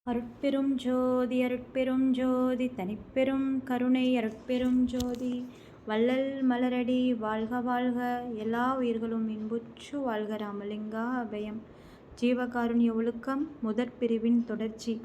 அருட்பெரும் ஜோதி அருட்பெரும் ஜோதி தனிப்பெரும் கருணை அருட்பெரும் ஜோதி வள்ளல் மலரடி வாழ்க வாழ்க எல்லா உயிர்களும் இன்புற்று வாழ்க ராமலிங்கா அபயம். ஜீவகாருண்ய ஒழுக்கம் முதற் பிரிவின் தொடர்ச்சி.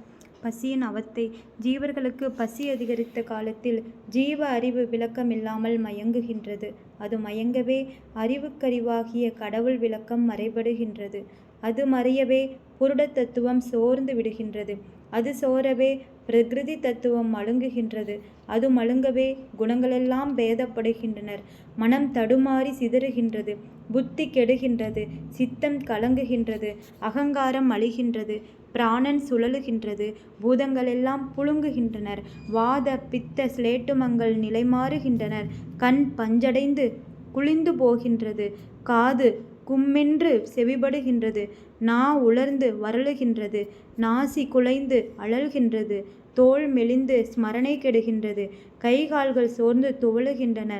பசியின் அவத்தை. ஜீவர்களுக்கு பசி அதிகரித்த காலத்தில் ஜீவ அறிவு விளக்கமில்லாமல் மயங்குகின்றது. அது மயங்கவே அறிவுக்கறிவாகிய கடவுள் விளக்கம் மறைபடுகின்றது. அது மறையவே புருட தத்துவம் சோர்ந்து விடுகின்றது. அது சோரவே பிரகிருதி தத்துவம் மழுங்குகின்றது. அது மழுங்கவே குணங்களெல்லாம் பேதப்படுகின்றனர். மனம் தடுமாறி சிதறுகின்றது. புத்தி கெடுகின்றது. சித்தம் கலங்குகின்றது. அகங்காரம் அழிகின்றது. பிராணன் சுழலுகின்றது. பூதங்களெல்லாம் புழுங்குகின்றனர். வாத பித்த சிலேட்டுமங்கள் நிலைமாறுகின்றனர். கண் பஞ்சடைந்து குளிந்து போகின்றது. காது கும்மென்று செவிபடுகின்றது. நா உலர்ந்து வரலுகின்றது. நாசி குலைந்து அழல்கின்றது. தோல் மெலிந்து ஸ்மரணை கெடுகின்றது. கைகால்கள் சோர்ந்து துவளுகின்றன.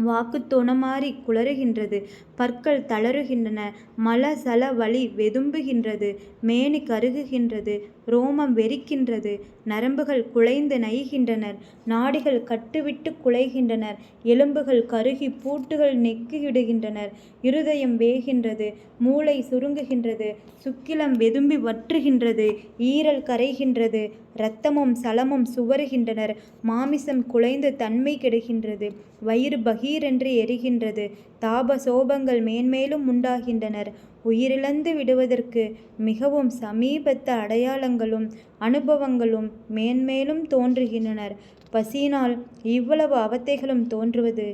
வாக்கு தொணமாறி குளறுகின்றது. பற்கள் தளருகின்றன. மல சல வலி வெதும்புகின்றது. மேனி கருகுகின்றது. ரோமம் வெறிக்கின்றது. நரம்புகள் குலைந்து நைகின்றனர். நாடிகள் கட்டுவிட்டு குலைகின்றனர். எலும்புகள் கருகி பூட்டுகள் நெக்கிடுகின்றனர். இருதயம் வேகின்றது. மூளை சுருங்குகின்றது. சுக்கிலம் வெதும்பி வற்றுகின்றது. ஈரல் கரைகின்றது. இரத்தமும் சலமும் சுவருகின்றனர். மாமிசம் குலைந்து தன்மை கெடுகின்றது. வயிறு பகீரென்று எரிகின்றது. தாப சோபங்கள் மேன்மேலும் உண்டாகின்றனர். உயிரிழந்து விடுவதற்கு மிகவும் சமீபத்த அடையாளங்களும் அனுபவங்களும் மேன்மேலும் தோன்றுகின்றனர். பசியினால் இவ்வளவு அவத்தைகளும் தோன்றுவது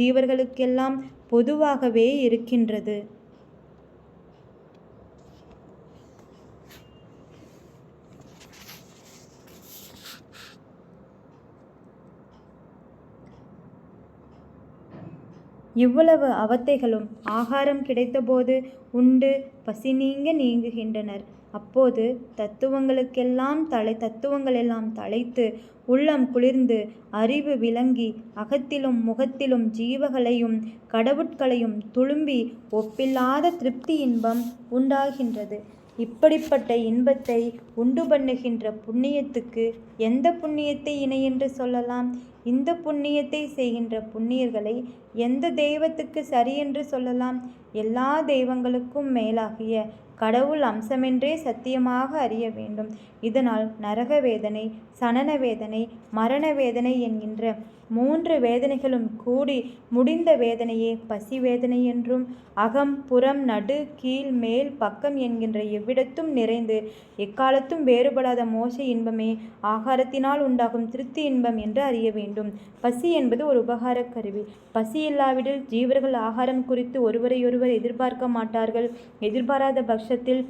ஜீவர்களுக்கெல்லாம் பொதுவாகவே இருக்கின்றது. இவ்வளவு அவத்தைகளும் ஆகாரம் கிடைத்தபோது உண்டு பசி நீங்க நீங்குகின்றனர். அப்போது தத்துவங்களெல்லாம் தழைத்து உள்ளம் குளிர்ந்து அறிவு விளங்கி அகத்திலும் முகத்திலும் ஜீவகளையும் கடவுட்களையும் துளும்பி ஒப்பில்லாத திருப்தி இன்பம் உண்டாகின்றது. இப்படிப்பட்ட இன்பத்தை உண்டு பண்ணுகின்ற புண்ணியத்துக்கு எந்த புண்ணியத்தை இணையென்று சொல்லலாம்? இந்த புண்ணியத்தை செய்கின்ற புண்ணியர்களை எந்த தெய்வத்துக்கு சரியென்று சொல்லலாம்? எல்லா தெய்வங்களுக்கும் மேலாகிய கடவுள் அம்சமென்றே சத்தியமாக அறிய வேண்டும். இதனால் நரக வேதனை, சனன வேதனை, மரண வேதனை என்கின்ற 3 வேதனைகளும் கூடி முடிந்த வேதனையே பசி வேதனை என்றும், அகம் புறம் நடு கீழ் மேல் பக்கம் என்கின்ற எவ்விடத்தும் நிறைந்து எக்காலத்தும் வேறுபடாத மோச இன்பமே ஆகாரத்தினால் உண்டாகும் திருப்தி இன்பம் என்று அறிய வேண்டும். பசி என்பது ஒரு உபகார கருவி. பசி இல்லாவிடில் ஜீவர்கள் ஆகாரம் குறித்து ஒருவரையொருவர் எதிர்பார்க்க மாட்டார்கள். எதிர்பாராத பட்சத்தில்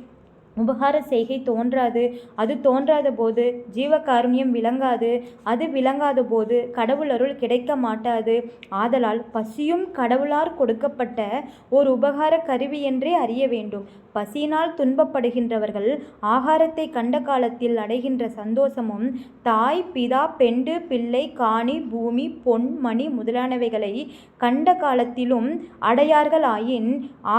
உபகார செய்கை தோன்றாது. அது தோன்றாத போது ஜீவகாருண்யம் விளங்காது. அது விளங்காத போது கடவுள் அருள் கிடைக்க மாட்டாது. ஆதலால் பசியும் கடவுளால் கொடுக்கப்பட்ட ஒரு உபகார கருவி என்றே அறிய வேண்டும். பசியினால் துன்பப்படுகின்றவர்கள் ஆகாரத்தை கண்ட காலத்தில் அடைகின்ற சந்தோஷமும் தாய் பிதா பெண்டு பிள்ளை காணி பூமி பொன் மணி முதலானவைகளை கண்ட காலத்திலும் அடையார்கள் ஆயின்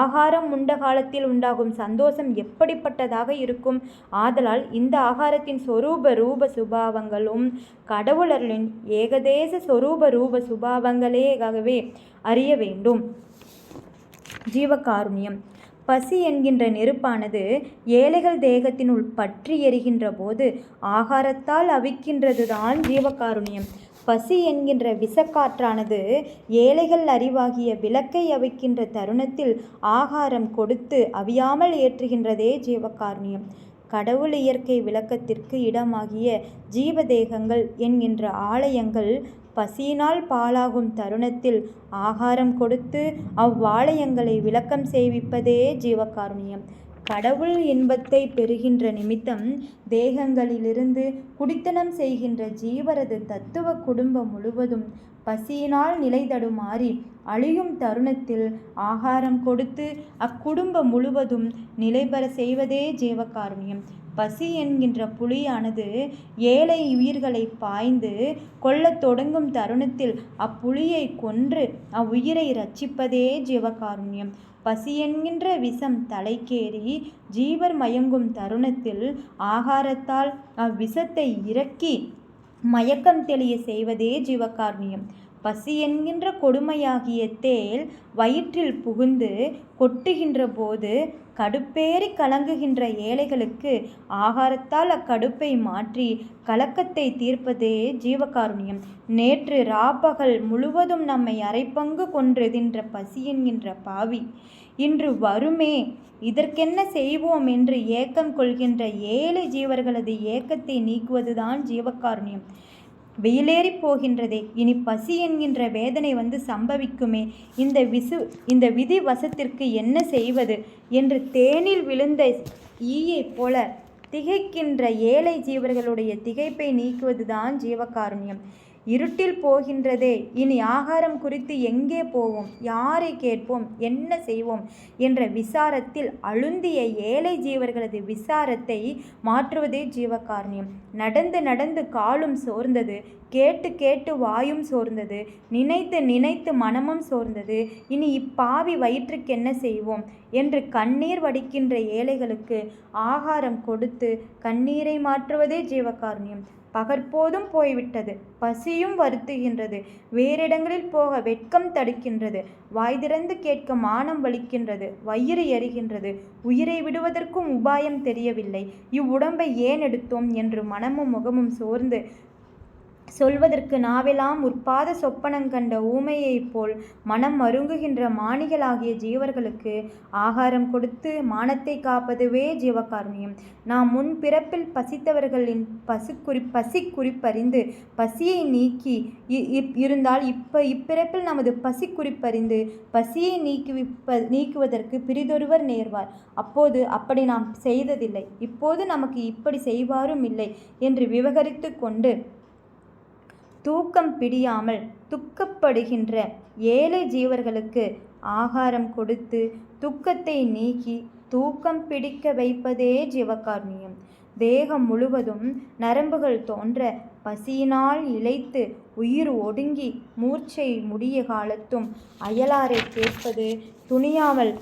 ஆகாரம் உண்ட காலத்தில் உண்டாகும் சந்தோஷம் எப்படிப்பட்டதாக இருக்கும்? ஆதலால் இந்த ஆகாரத்தின் சொரூப ரூப சுபாவங்களும் கடவுளர்களின் ஏகதேச சொரூப ரூப சுபாவங்களேயாகவே அறிய வேண்டும். ஜீவகாருண்யம். பசி என்கின்ற நெருப்பானது ஏழைகள் தேகத்தினுள் பற்றி எரிகின்ற போது ஆகாரத்தால் அவிக்கின்றதுதான் ஜீவகாருண்யம். பசி என்கின்ற விஷக்காற்றானது ஏழைகள் அறிவாகிய விளக்கை அவிக்கின்ற தருணத்தில் ஆகாரம் கொடுத்து அவியாமல் ஏற்றுகின்றதே ஜீவகாருண்யம். கடவுள் இயற்கை விளக்கத்திற்கு இடமாகிய ஜீவதேகங்கள் என்கின்ற ஆலயங்கள் பசியினால் பாழாகும் தருணத்தில் ஆகாரம் கொடுத்து அவ்வாலயங்களை விளக்கம் செய்விப்பதே ஜீவகாருண்யம். கடவுள் இன்பத்தை பெறுகின்ற நிமித்தம் தேகங்களிலிருந்து குடித்தனம் செய்கின்ற ஜீவரது தத்துவ குடும்பம் முழுவதும் பசியினால் நிலை தடுமாறி அழியும் தருணத்தில் ஆகாரம் கொடுத்து அக்குடும்பம் முழுவதும் நிலைபெற செய்வதே ஜீவகாருண்யம். பசி என்கின்ற புலியானது ஏழை உயிர்களை பாய்ந்து கொள்ளத் தொடங்கும் தருணத்தில் அப்புலியை கொன்று அவ்வுயிரை இரட்சிப்பதே ஜீவகாருண்யம். பசி என்கின்ற விஷம் தலைக்கேறி ஜீவர் மயங்கும் தருணத்தில் ஆகாரத்தால் அவ்விஷத்தை இறக்கி மயக்கம் தெளிய செய்வதே ஜீவகாருண்யம். பசி என்கின்ற கொடுமையாகிய தேள் வயிற்றில் புகுந்து கொட்டுகின்ற போது கடுப்பேறி கலங்குகின்ற ஏழைகளுக்கு ஆகாரத்தால் அக்கடுப்பை மாற்றி கலக்கத்தை தீர்ப்பதே ஜீவகாருண்யம். நேற்று ராப்பகல் முழுவதும் நம்மை அரைப்பங்கு கொன்றெதின்ற பசி என்கின்ற பாவி இன்று வருமே, இதற்கென்ன செய்வோம் என்று ஏக்கம் கொள்கின்ற ஏழை ஜீவர்களது ஏக்கத்தை நீக்குவதுதான் ஜீவகாருண்யம். வெயிலேறி போகின்றதே, இனி பசி என்கின்ற வேதனை வந்து சம்பவிக்குமே, இந்த விதி வசத்திற்கு என்ன செய்வது என்று தேனில் விழுந்த ஈயைப் போல திகைக்கின்ற ஏழை ஜீவர்களுடைய திகைப்பை நீக்குவதுதான் ஜீவகாருண்யம். இருட்டில் போகின்றதே, இனி ஆகாரம் குறித்து எங்கே போவோம், யாரை கேட்போம், என்ன செய்வோம் என்ற விசாரத்தில் அழுந்திய ஏழை ஜீவர்களது விசாரத்தை மாற்றுவதே ஜீவகாருண்யம். நடந்து நடந்து காலும் சோர்ந்தது, கேட்டு கேட்டு வாயும் சோர்ந்தது, நினைத்து நினைத்து மனமும் சோர்ந்தது, இனி இப்பாவி வயிற்றுக்கென்ன செய்வோம் என்று கண்ணீர் வடிக்கின்ற ஏழைகளுக்கு ஆகாரம் கொடுத்து கண்ணீரை மாற்றுவதே ஜீவகாருண்யம். பகற்போதும் போய்விட்டது, பசியும் வருத்துகின்றது, வேறிடங்களில் போக வெட்கம் தடுக்கின்றது, வாய் திறந்து கேட்க மானம் வலிக்கின்றது, வயிறு எரிகின்றது, உயிரை விடுவதற்கும் உபாயம் தெரியவில்லை, இவ்வுடம்பை ஏன் எடுத்தோம் என்று மனமும் முகமும் சோர்ந்து சொல்வதற்கு நாவெல்லாம் உற்பாத சொப்பனங்கண்ட ஊமையைப் போல் மனம் மருங்குகின்ற மானிகளாகிய ஜீவர்களுக்கு ஆகாரம் கொடுத்து மானத்தை காப்பதுவே ஜீவகாருண்யம். நாம் முன் பிறப்பில் பசித்தவர்களின் பசி குறிப்பறிந்து பசியை நீக்கி இருந்தால் இப்பிறப்பில் நமது பசி குறிப்பறிந்து பசியை நீக்குவதற்கு பிறிதொருவர் நேர்வார். அப்போது அப்படி நாம் செய்ததில்லை, இப்போது நமக்கு இப்படி செய்வாரும் இல்லை என்று விவகரித்து கொண்டு தூக்கம் பிடியாமல் துக்கப்படுகின்ற ஏழை ஜீவர்களுக்கு ஆகாரம் கொடுத்து துக்கத்தை நீக்கி தூக்கம் பிடிக்க வைப்பதே ஜீவகாருண்யம். தேகம் முழுவதும் நரம்புகள் தோன்ற பசியினால் இளைத்து உயிர் ஒடுங்கி மூர்ச்சை முடிய காலத்தும் அயலாரை கேட்பது துணியாமல்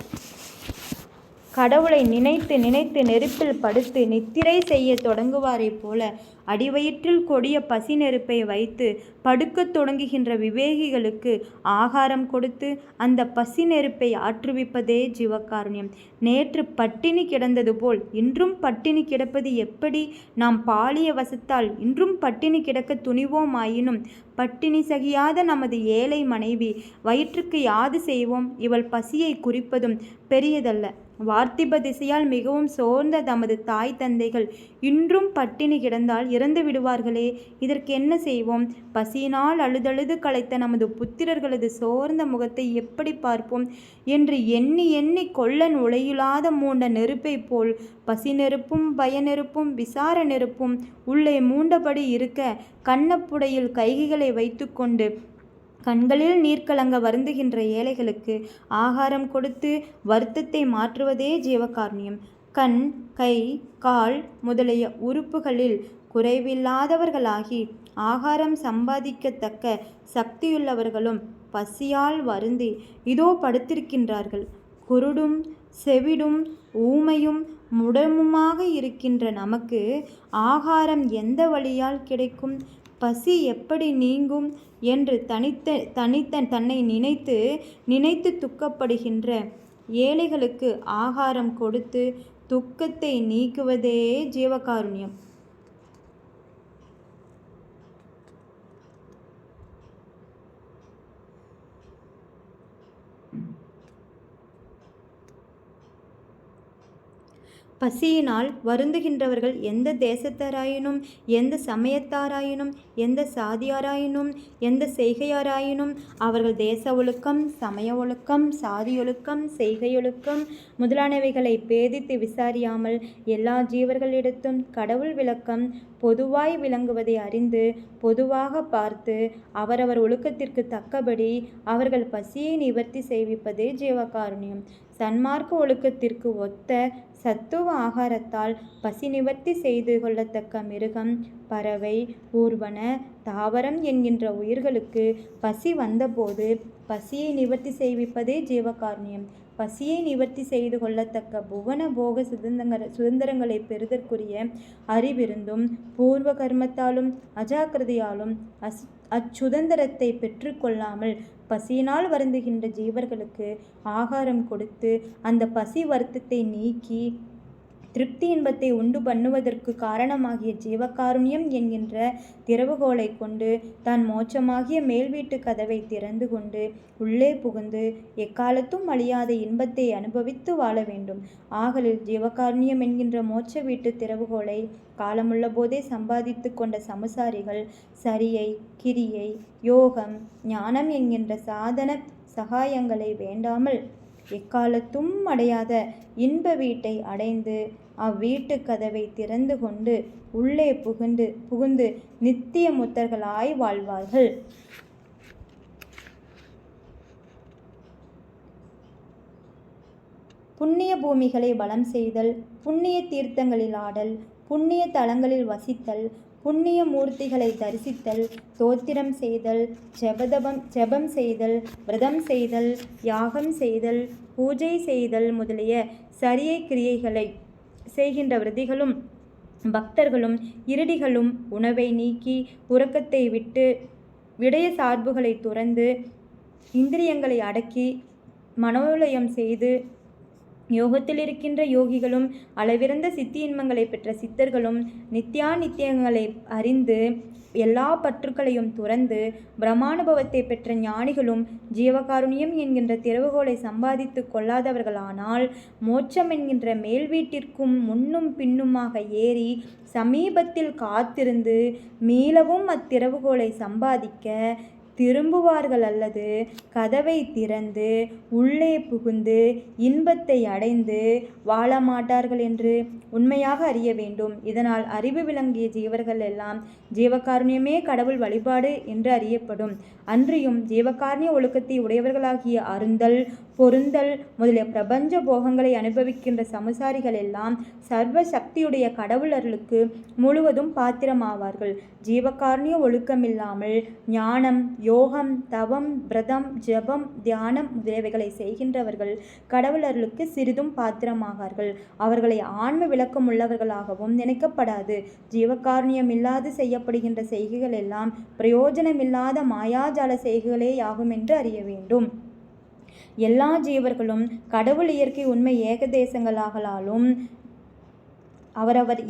கடவுளை நினைத்து நினைத்து நெருப்பில் படுத்து நித்திரை செய்ய தொடங்குவாரைப் போல அடிவயிற்றில் கொடிய பசி நெருப்பை வைத்து படுக்கத் தொடங்குகின்ற விவேகிகளுக்கு ஆகாரம் கொடுத்து அந்த பசி நெருப்பை ஆற்றுவிப்பதே ஜீவகாருண்யம். நேற்று பட்டினி கிடந்தது போல் இன்றும் பட்டினி கிடப்பது எப்படி? நாம் பாலிய வசத்தால் இன்றும் பட்டினி கிடக்க துணிவோம் ஆயினும் பட்டினி சகியாத நமது ஏழை மனைவி வயிற்றுக்கு யாது செய்வோம்? இவள் பசியை குறிப்பதும் பெரியதல்ல. வார்த்திப திசையால் மிகவும் சோர்ந்த தமது தாய் தந்தைகள் இன்றும் பட்டினி கிடந்தால் இறந்து விடுவார்களே, இதற்கு என்ன செய்வோம்? பசியினால் அழுதழுது களைத்த நமது புத்திரர்களது சோர்ந்த முகத்தை எப்படி பார்ப்போம் என்று எண்ணி எண்ணி கொள்ளன் உலையில்லாத மூண்ட நெருப்பை போல் பசி நெருப்பும் பய நெருப்பும் விசார நெருப்பும் உள்ளே மூண்டபடி இருக்க கண்ணப்புடையில் கைகளை வைத்து கொண்டு கண்களில் நீர்க்கலங்க வருந்துகின்ற ஏழைகளுக்கு ஆகாரம் கொடுத்து வருத்தத்தை மாற்றுவதே ஜீவகாருண்யம். கண், கை, கால் முதலிய உறுப்புகளில் குறைவில்லாதவர்களாகி ஆகாரம் சம்பாதிக்கத்தக்க சக்தியுள்ளவர்களும் பசியால் வருந்தி இதோ படுத்திருக்கின்றார்கள். குருடும் செவிடும் ஊமையும் முடமுமாக இருக்கின்ற நமக்கு ஆகாரம் எந்த வழியால் கிடைக்கும்? பசி எப்படி நீங்கும் என்று தன்னை நினைத்து துக்கப்படுகின்ற ஏழைகளுக்கு ஆகாரம் கொடுத்து துக்கத்தை நீக்குவதே ஜீவகாருண்யம். பசியினால் வருந்துகின்றவர்கள் எந்த தேசத்தாராயினும் எந்த சமயத்தாராயினும் எந்த சாதியாராயினும் எந்த செய்கையாராயினும் அவர்கள் தேச ஒழுக்கம், சமய ஒழுக்கம், சாதியொழுக்கம், செய்கையொழுக்கம் முதலானவைகளை பேதித்து விசாரியாமல் எல்லா ஜீவர்களிடத்தும் கடவுள் விளக்கம் பொதுவாய் விளங்குவதை அறிந்து பொதுவாக பார்த்து அவரவர் ஒழுக்கத்திற்கு தக்கபடி அவர்கள் பசியை நிவர்த்தி செய்விப்பதே ஜீவகாருண்யம். சன்மார்க்க ஒழுக்கத்திற்கு ஒத்த சத்துவ ஆகாரத்தால் பசி நிவர்த்தி செய்து கொள்ளத்தக்க மிருகம், பறவை, ஊர்வன, தாவரம் என்கின்ற உயிர்களுக்கு பசி வந்தபோது பசியை நிவர்த்தி செய்விப்பதே ஜீவகாருண்யம். பசியை நிவர்த்தி செய்து கொள்ளத்தக்க புவன போக சுதந்திரங்களை பெறுதற்குரிய அறிவிருந்தும் பூர்வ கர்மத்தாலும் அஜாக்கிரதையாலும் அச்சுதந்திரத்தை பெற்று கொள்ளாமல் பசியினால் வருந்துகின்ற ஜீவர்களுக்கு ஆகாரம் கொடுத்து அந்த பசி வருத்தத்தை நீக்கி திருப்தி இன்பத்தை உண்டு பண்ணுவதற்கு காரணமாகிய ஜீவகாருண்யம் என்கின்ற திறவுகோலை கொண்டு தான் மோட்சமாகிய மேல் வீட்டு கதவை திறந்து கொண்டு உள்ளே புகுந்து எக்காலத்தும் அழியாத இன்பத்தை அனுபவித்து வாழ வேண்டும். ஆகலில் ஜீவகாருண்யம் என்கின்ற மோட்ச வீட்டு திறவுகோலை காலமுள்ள போதே சம்பாதித்து கொண்ட சமசாரிகள் சரியை, கிரியை, யோகம், ஞானம் என்கின்ற சாதன சகாயங்களை வேண்டாமல் எக்காலத்தும் அடையாத இன்ப வீட்டை அடைந்து அவ்வீட்டு கதவை திறந்து கொண்டு உள்ளே புகுந்து நித்திய முத்தர்களாய் வாழ்வார்கள். புண்ணிய பூமிகளை வலம் செய்தல், புண்ணிய தீர்த்தங்களில் ஆடல், புண்ணிய தலங்களில் வசித்தல், புண்ணிய மூர்த்திகளை தரிசித்தல், தோத்திரம் செய்தல், ஜெபம் செய்தல், விரதம் செய்தல், யாகம் செய்தல், பூஜை செய்தல் முதலிய சரியை கிரியைகளை செய்கின்ற விரதிகளும் பக்தர்களும் இருடிகளும் உணவை நீக்கி உறக்கத்தை விட்டு விடய சார்புகளை துறந்து இந்திரியங்களை அடக்கி மனோலயம் செய்து யோகத்தில் இருக்கின்ற யோகிகளும் அளவிறந்த சித்தி இன்பங்களை பெற்ற சித்தர்களும் நித்தியானித்தியங்களை அறிந்து எல்லா பற்றுக்களையும் துறந்து பிரம்மானுபவத்தை பெற்ற ஞானிகளும் ஜீவகாருண்யம் என்கின்ற திறவுகோலை சம்பாதித்து கொள்ளாதவர்களானால் மோட்சம் என்கின்ற மேல் வீட்டிற்கும் முன்னும் பின்னுமாக ஏறி சமீபத்தில் காத்திருந்து மீளவும் அத்திறவுகோலை சம்பாதிக்க திரும்புவார்கள் அல்லது கதவை திறந்து உள்ளே புகுந்து இன்பத்தை அடைந்து வாழ மாட்டார்கள் என்று உண்மையாக அறிய வேண்டும். இதனால் அறிவு விளங்கிய ஜீவர்கள் எல்லாம் ஜீவகாருண்யமே கடவுள் வழிபாடு என்று அறியப்படும். அன்றியும் ஜீவகாருண்ய ஒழுக்கத்தை உடையவர்களாகிய அருந்தல், பொருந்தல் முதலிய பிரபஞ்ச போகங்களை அனுபவிக்கின்ற சமசாரிகள் எல்லாம் சர்வ சக்தியுடைய கடவுள் அருளுக்கு முழுவதும் பாத்திரமாவார்கள். ஜீவகாருண்ய ஒழுக்கமில்லாமல் ஞானம், யோகம், தவம், விரதம், ஜபம், தியானம் முதலியவைகளை செய்கின்றவர்கள் கடவுள் அருளுக்கு சிறிதும் பாத்திரமாகார்கள். அவர்களை ஆன்ம விளக்கம் உள்ளவர்களாகவும் நினைக்கப்படாது. ஜீவகாருண்யம் இல்லாது செய்யப்படுகின்ற செய்கைகள் எல்லாம் பிரயோஜனமில்லாத மாயாஜால செய்கைகளே ஆகும் என்று அறிய வேண்டும். எல்லா ஜீவர்களும் கடவுள் இயற்கை உண்மை ஏகதேசங்களாகலாலும் அவரவர்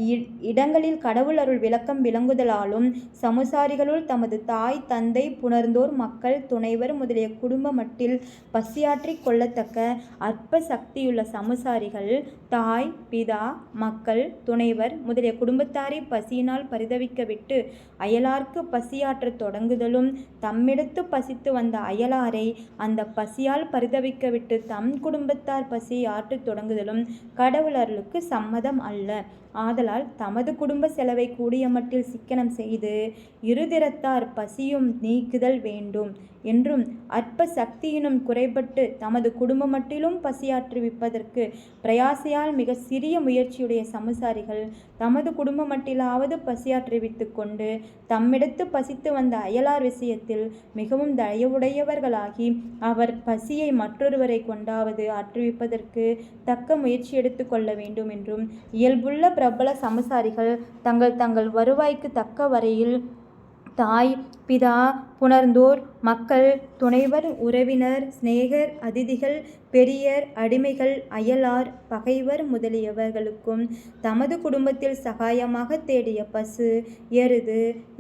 இடங்களில் கடவுள் அருள் விளக்கம் விளங்குதலாலும் சமுசாரிகளுள் தமது தாய், தந்தை, புணர்ந்தோர், மக்கள், துணைவர் முதலிய குடும்ப மட்டில் பசியாற்றி கொள்ளத்தக்க அற்ப சக்தியுள்ள சமுசாரிகள் தாய், பிதா, மக்கள், துணைவர் முதலிய குடும்பத்தாரை பசியினால் பரிதவிக்க விட்டு அயலார்க்கு பசியாற்ற தொடங்குதலும், தம்மிடத்து பசித்து வந்த அயலாரை அந்த பசியால் பரிதவிக்க விட்டு தம் குடும்பத்தார் பசியை ஆற்றத் தொடங்குதலும் கடவுள் அருளுக்கு சம்மதம் அல்ல. ஆதலால் தமது குடும்ப செலவை கூடிய மட்டில் சிக்கனம் செய்து இருதிறத்தார் பசியும் நீக்குதல் வேண்டும் என்றும், அற்ப சக்தியினும் குறைபட்டு தமது குடும்ப மட்டிலும் பசியாற்றுவிப்பதற்கு பிரயாசையால் மிக சிறிய முயற்சியுடைய சமுசாரிகள் தமது குடும்ப மட்டிலாவது பசியாற்றுவித்து கொண்டு தம்மிடத்து பசித்து வந்த அயலார் விஷயத்தில் மிகவும் தயவுடையவர்களாகி அவர் பசியை மற்றொருவரை கொண்டாவது ஆற்றுவிப்பதற்கு தக்க முயற்சி எடுத்து கொள்ள வேண்டும் என்றும், இயல்புள்ள பிரபல சமுசாரிகள் தங்கள் வருவாய்க்கு தக்க வரையில் தாய், பிதா, புணர்ந்தோர், மக்கள், துணைவர், உறவினர், சிநேகர், அதிதிகள், பெரியர், அடிமைகள், அயலார், பகைவர் முதலியவர்களுக்கும் தமது குடும்பத்தில் சகாயமாக தேடிய பசு, எருது,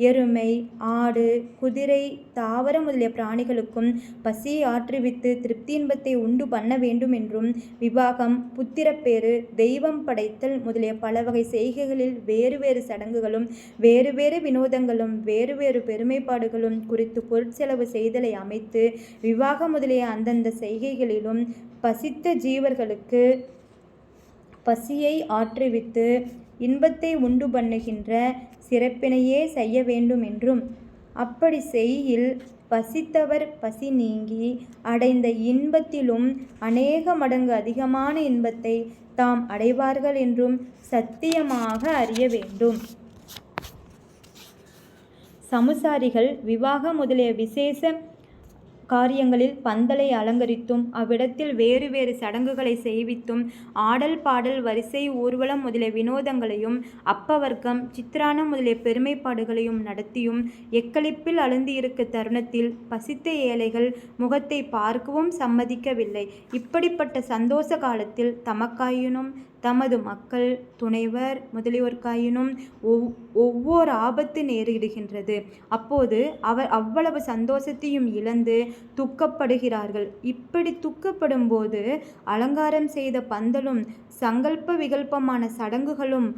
எருமை, ஆடு, குதிரை, தாவர முதலிய பிராணிகளுக்கும் பசியை ஆற்றுவித்து திருப்தி இன்பத்தை உண்டு பண்ண வேண்டும் என்றும், விவாகம், புத்திரப்பேறு, தெய்வம் படைத்தல் முதலிய பல வகை செய்கைகளில் வேறு வேறு சடங்குகளும் வேறு வேறு வினோதங்களும் வேறு வேறு பெருமைப்பாடுகளும் குறித்து பொருட்செலவு செய்தலை அமைத்து விவாகம் முதலிய அந்தந்த செய்கைகளிலும் பசித்த ஜீவர்களுக்கு பசியை ஆற்றுவித்து இன்பத்தை உண்டு பண்ணுகின்ற சிறப்பினையே செய்ய வேண்டும் என்றும், அப்படி செய்யில் பசித்தவர் பசி நீங்கி அடைந்த இன்பத்திலும் அநேக மடங்கு அதிகமான இன்பத்தை தாம் அடைவார்கள் என்றும் சத்தியமாக அறிய வேண்டும். சமுசாரிகள் விவாகம் முதலிய விசேஷ காரியங்களில் பந்தலை அலங்கரித்தும் அவ்விடத்தில் வேறு வேறு சடங்குகளை செய்வித்தும் ஆடல் பாடல் வரிசை ஊர்வலம் முதலிய வினோதங்களையும் அப்பவர்க்கம் சித்திரானம் முதலிய பெருமைப்பாடுகளையும் நடத்தியும் எக்களிப்பில் அழுந்தியிருக்க தருணத்தில் பசித்த ஏழைகள் முகத்தை பார்க்கவும் சம்மதிக்கவில்லை. இப்படிப்பட்ட சந்தோஷ காலத்தில் தமக்காயினும் தமது மக்கள் துணைவர் முதலியோர்க்காயினும் ஒவ்வொரு ஆபத்து நேரிடுகின்றது. அப்போது அவர் அவ்வளவு சந்தோஷத்தையும் இழந்து துக்கப்படுகிறார்கள். இப்படி துக்கப்படும் போது அலங்காரம் செய்த பந்தலும் சங்கல்ப விகல்பமான சடங்குகளும்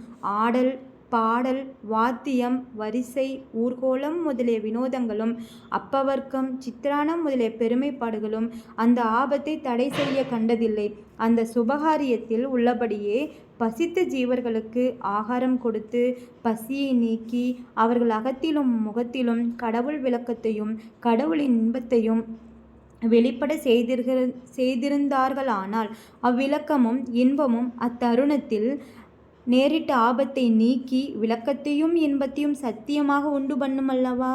ஆடல் பாடல் வாத்தியம் வரிசை ஊர்கோலம் முதலிய வினோதங்களும் அப்பவர்க்கம் சித்திரானம் முதலிய பெருமைப்பாடுகளும் அந்த ஆபத்தை தடை செய்ய கண்டதில்லை. அந்த சுபகாரியத்தில் உள்ளபடியே பசித்த ஜீவர்களுக்கு ஆகாரம் கொடுத்து பசியை நீக்கி அவர்கள் அகத்திலும் முகத்திலும் கடவுள் விளக்கத்தையும் கடவுளின் இன்பத்தையும் வெளிப்பட செய்திருந்தார்களானால் அவ்விளக்கமும் இன்பமும் அத்தருணத்தில் நேரிட்ட ஆபத்தை நீக்கி விளக்கத்தையும் இன்பத்தையும் சத்தியமாக உண்டு பண்ணும் அல்லவா?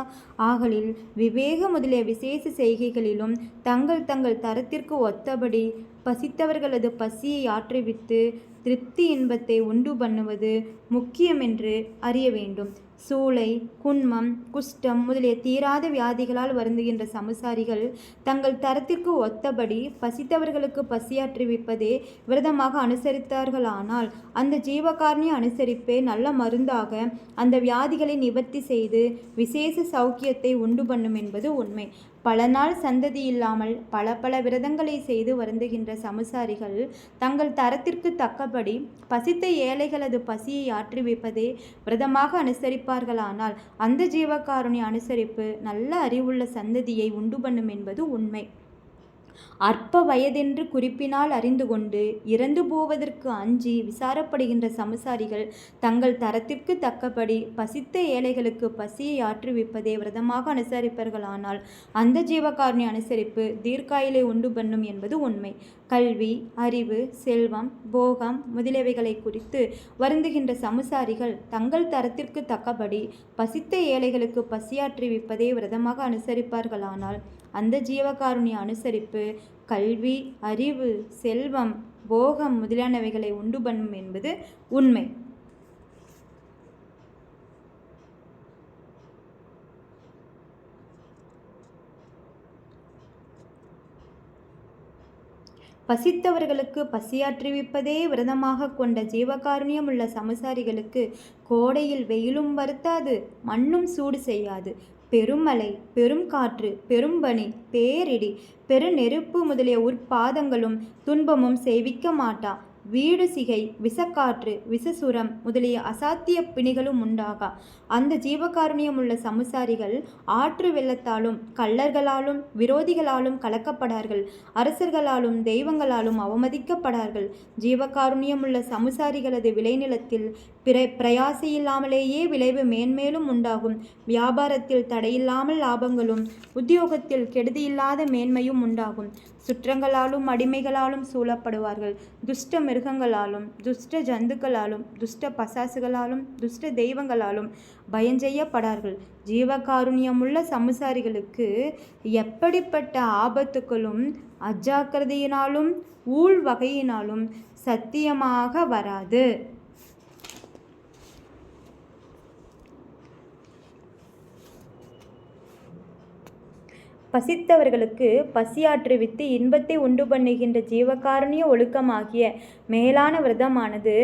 ஆகலில் விவேக முதலிய விசேஷ செய்கைகளிலும் தங்கள் தங்கள் தரத்திற்கு ஒத்தபடி பசித்தவர்களது பசியை ஆற்றுவித்து திருப்தி இன்பத்தை உண்டு பண்ணுவது முக்கியமென்று அறிய வேண்டும். சூளை குன்மம் குஷ்டம் முதலிய தீராத வியாதிகளால் வருந்துகின்ற சமுசாரிகள் தங்கள் தரத்திற்கு ஒத்தபடி பசித்தவர்களுக்கு பசியாற்றுவிப்பதே விரதமாக அனுசரித்தார்களானால் அந்த ஜீவகாருண்ய அனுசரிப்பே நல்ல மருந்தாக அந்த வியாதிகளை நிவர்த்தி செய்து விசேஷ சௌக்கியத்தை உண்டு பண்ணும் என்பது உண்மை. பல நாள் சந்ததி இல்லாமல் பல பல விரதங்களை செய்து வருந்துகின்ற சமுசாரிகள் தங்கள் தரத்திற்கு தக்கபடி பசித்த ஏழைகளது பசியை ஆற்றுவிப்பதே விரதமாக அனுசரிப்பார்களானால் அந்த ஜீவகாருண்ய அனுசரிப்பு நல்ல அறிவுள்ள சந்ததியை உண்டு பண்ணும் என்பது உண்மை. அற்ப வயதென்று குறிப்பினால் அறிந்து கொண்டு இறந்து போவதற்கு அஞ்சி விசாரப்படுகின்ற சமுசாரிகள் தங்கள் தரத்திற்கு தக்கபடி பசித்த ஏழைகளுக்கு பசியை ஆற்றுவிப்பதே விரதமாக அனுசரிப்பார்களானால் அந்த ஜீவகாருண்ய அனுசரிப்பு தீர்க்காயிலை உண்டு பண்ணும் என்பது உண்மை. கல்வி அறிவு செல்வம் போகம் முதலியவைகளை குறித்து வருந்துகின்ற சமுசாரிகள் தங்கள் தரத்திற்கு தக்கபடி பசித்த ஏழைகளுக்கு பசியாற்றுவிப்பதே விரதமாக அனுசரிப்பார்களானால் அந்த ஜீவகாருண்ய அனுசரிப்பு கல்வி அறிவு செல்வம் போகம் முதலானவைகளை உண்டு பண்ணும் என்பது உண்மை. பசித்தவர்களுக்கு பசியாற்றுவிப்பதே விரதமாக கொண்ட ஜீவகாருண்யம் உள்ள சமுசாரிகளுக்கு கோடையில் வெயிலும் வருத்தாது மண்ணும் சூடு செய்யாது. பெருமழை பெரும் காற்று பெரும்பனி பேரிடி பெருநெருப்பு முதலிய உற்பாதங்களும் துன்பமும் செய்விக்க மாட்டா. வீடு சிகை விசக்காற்று விசசுரம் முதலிய அசாத்திய பிணிகளும் உண்டாகா. அந்த ஜீவகாருண்யம் உள்ள சமுசாரிகள் ஆற்று வெள்ளத்தாலும் கள்ளர்களாலும் விரோதிகளாலும் கலக்கப்படார்கள். அரசர்களாலும் தெய்வங்களாலும் அவமதிக்கப்படார்கள். ஜீவகாருண்யம் உள்ள சமுசாரிகளது விளைநிலத்தில் பிரயாசையில்லாமலேயே விளைவு மேன்மேலும் உண்டாகும். வியாபாரத்தில் தடையில்லாமல் லாபங்களும் உத்தியோகத்தில் கெடுதியில்லாத மேன்மையும் உண்டாகும். சுற்றங்களாலும் அடிமைகளாலும் சூழப்படுவார்கள். துஷ்ட மிருகங்களாலும் துஷ்ட ஜந்துக்களாலும் துஷ்ட பசாசுகளாலும் துஷ்ட தெய்வங்களாலும் பயஞ்செய்யப்படார்கள். ஜீவகாருண்யமுள்ள சமுசாரிகளுக்கு எப்படிப்பட்ட ஆபத்துக்களும் அஜாக்கிரதையினாலும் ஊழ் வகையினாலும் சத்தியமாக வராது. பசித்தவர்களுக்கு பசியாற்றுவித்து இன்பத்தை உண்டு பண்ணுகின்ற ஜீவகாருண்ய ஒழுக்கமாகிய மேலான விரதமானது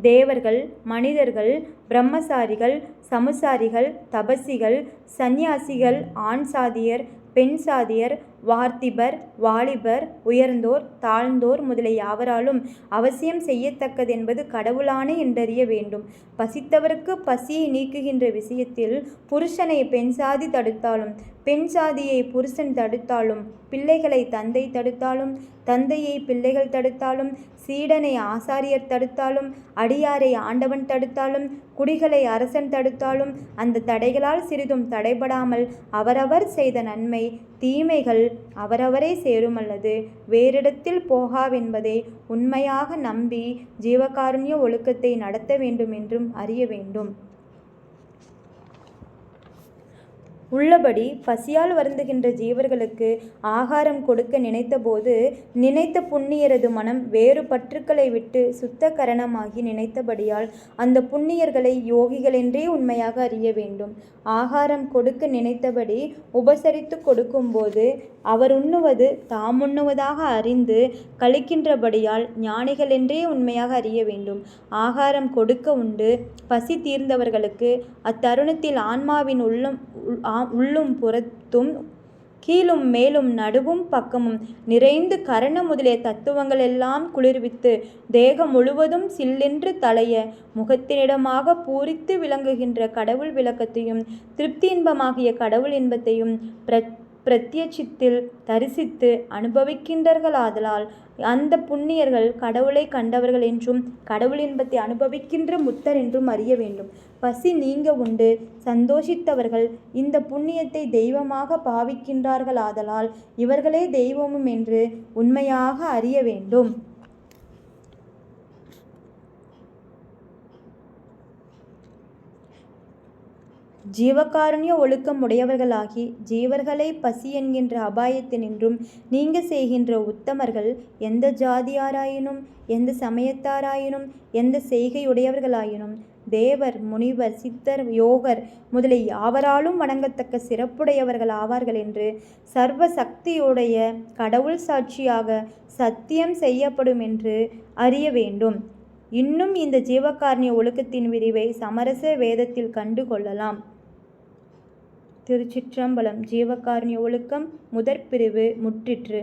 தேவர்கள் மனிதர்கள் பிரம்மசாரிகள் சமுசாரிகள் தபசிகள் சந்நியாசிகள் ஆண் சாதியர் பெண் சாதியர் வார்த்திபர் வாலிபர் உயர்ந்தோர் தாழ்ந்தோர் முதலிய யாவராலும் அவசியம் செய்யத்தக்கதென்பது கடவுளானே என்றறிய வேண்டும். பசித்தவருக்கு பசியை நீக்குகின்ற விஷயத்தில் புருஷனை பெண் சாதி தடுத்தாலும் பெண் சாதியை புருஷன் தடுத்தாலும், பிள்ளைகளை தந்தை தடுத்தாலும், தந்தையை பிள்ளைகள் தடுத்தாலும், சீடனை ஆசாரியர் தடுத்தாலும், அடியாரை ஆண்டவன் தடுத்தாலும், குடிகளை அரசன் தடுத்தாலும், அந்த தடைகளால் சிறிதும் தடைபடாமல் அவரவர் செய்த நன்மை தீமைகள் அவரவரை சேருமல்லது வேறிடத்தில் போகாவென்பதை உண்மையாக நம்பி ஜீவகாருண்ய ஒழுக்கத்தை நடத்த வேண்டும் என்றும் அறிய வேண்டும். உள்ளபடி பசியால் வருந்துகின்ற ஜீவர்களுக்கு ஆகாரம் கொடுக்க நினைத்தபோது நினைத்த புண்ணியரது மனம் வேறு பற்றுக்களை விட்டு சுத்த கரணமாகி நினைத்தபடியால் அந்த புண்ணியர்களை யோகிகளென்றே உண்மையாக அறிய வேண்டும். ஆகாரம் கொடுக்க நினைத்தபடி உபசரித்து கொடுக்கும்போது அவர் உண்ணுவது தாம் உண்ணுவதாக அறிந்து கழிக்கின்றபடியால் ஞானிகளென்றே உண்மையாக அறிய வேண்டும். ஆகாரம் கொடுக்க உண்டு பசி தீர்ந்தவர்களுக்கு அத்தருணத்தில் ஆன்மாவின் உள்ளும் புறத்தும் கீழும் மேலும் நடுவும் பக்கமும் நிறைந்து கரண முதலிய தத்துவங்கள் எல்லாம் குளிர்வித்து தேகம் முழுவதும் சில்லென்று தலைய முகத்தினிடமாக பூரித்து விளங்குகின்ற கடவுள் விளக்கத்தையும் திருப்தி இன்பமாகிய கடவுள் இன்பத்தையும் பிரத்யட்சித்தில் தரிசித்து அனுபவிக்கின்றார்களாதலால் அந்த புண்ணியர்கள் கடவுளை கண்டவர்கள் என்றும் கடவுள் இன்பத்தை அனுபவிக்கின்ற முத்தர் என்றும் அறிய வேண்டும். பசி நீங்க உண்டு சந்தோஷித்தவர்கள் இந்த புண்ணியத்தை தெய்வமாக பாவிக்கின்றார்களாதலால் இவர்களே தெய்வமும் என்று உண்மையாக அறிய வேண்டும். ஜீவகாருண்ய ஒழுக்கம் உடையவர்களாகி ஜீவர்களை பசி என்கின்ற அபாயத்தினின்றும் நீங்க செய்கின்ற உத்தமர்கள் எந்த ஜாதியாராயினும் எந்த சமயத்தாராயினும் எந்த செய்கையுடையவர்களாயினும் தேவர் முனிவர் சித்தர் யோகர் முதலிய யாவராலும் வணங்கத்தக்க சிறப்புடையவர்கள் ஆவார்கள் என்று சர்வ சக்தியுடைய கடவுள் சாட்சியாக சத்தியம் செய்யப்படும் என்று அறிய வேண்டும். இன்னும் இந்த ஜீவகாருண்ய ஒழுக்கத்தின் விரிவை சமரச வேதத்தில் கண்டு கொள்ளலாம். திருச்சிற்றம்பலம். ஜீவகாருண்ய ஒழுக்கம் முதற் பிரிவு முற்றிற்று.